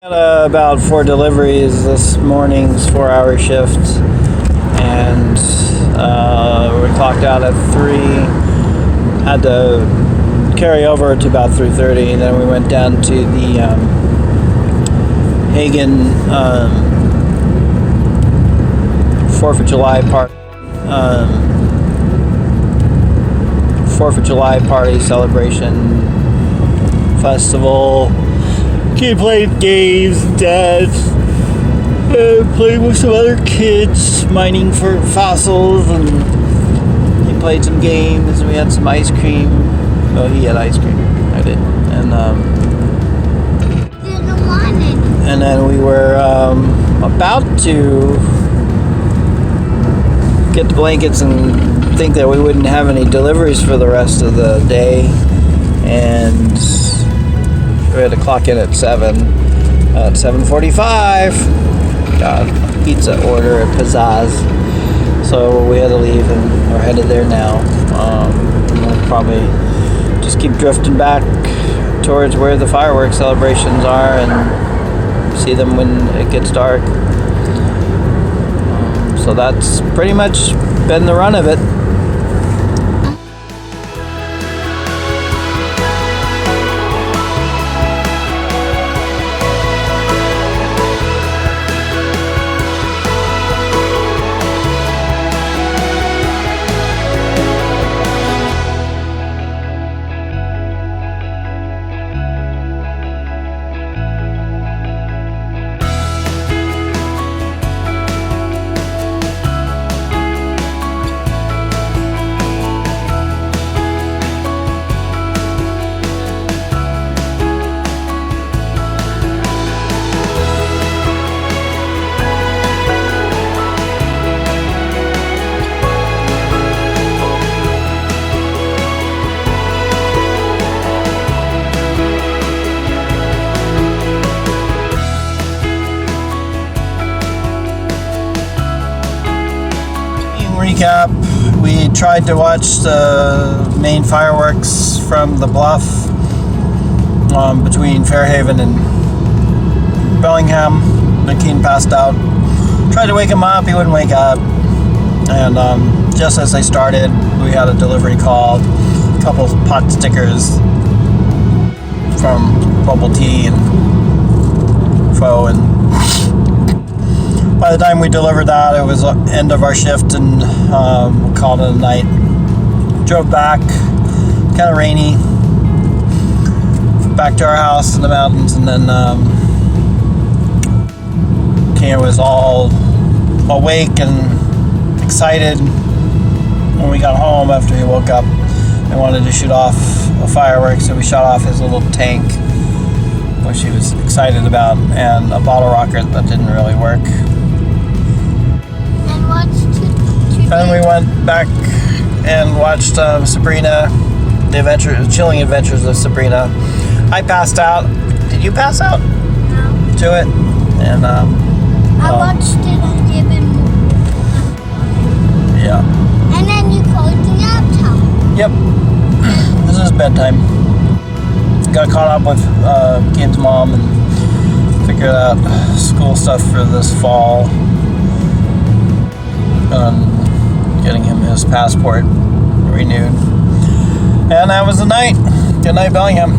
Had about 4 deliveries this morning's 4-hour shift, and we clocked out at 3. Had to carry over to about 3:30, and then we went down to the Hagen 4th of July party. 4th of July party celebration festival. Kid played games, dad played with some other kids, mining for fossils, and he played some games. We had some ice cream. Oh, he had ice cream. I did, and then we were about to get the blankets and think that we wouldn't have any deliveries for the rest of the day, and we had to clock in at 7. At 7:45, got a pizza order at Pizzazz. So we had to leave, and we're headed there now. We'll probably just keep drifting back towards where the fireworks celebrations are and see them when it gets dark. So that's pretty much been the run of it. Recap, we tried to watch the main fireworks from the bluff between Fairhaven and Bellingham. McKean passed out. Tried to wake him up, he wouldn't wake up. And just as they started, we had a delivery call, a couple of pot stickers from Bubble Tea and Fo, and by the time we delivered that, it was the end of our shift, and we called it a night. Drove back, kind of rainy, back to our house in the mountains, and then Ken was all awake and excited when we got home after he woke up and wanted to shoot off a firework, so we shot off his little tank, which he was excited about, and a bottle rocket that didn't really work. Then we went back and watched Sabrina, the Chilling Adventures of Sabrina. I passed out. Did you pass out? No. To it? And I watched it and given. Yeah. And then you closed the laptop. Yep. This is bedtime. Got caught up with Ken's mom and figured out school stuff for this fall. Getting him his passport renewed. And that was the night. Good night, Bellingham.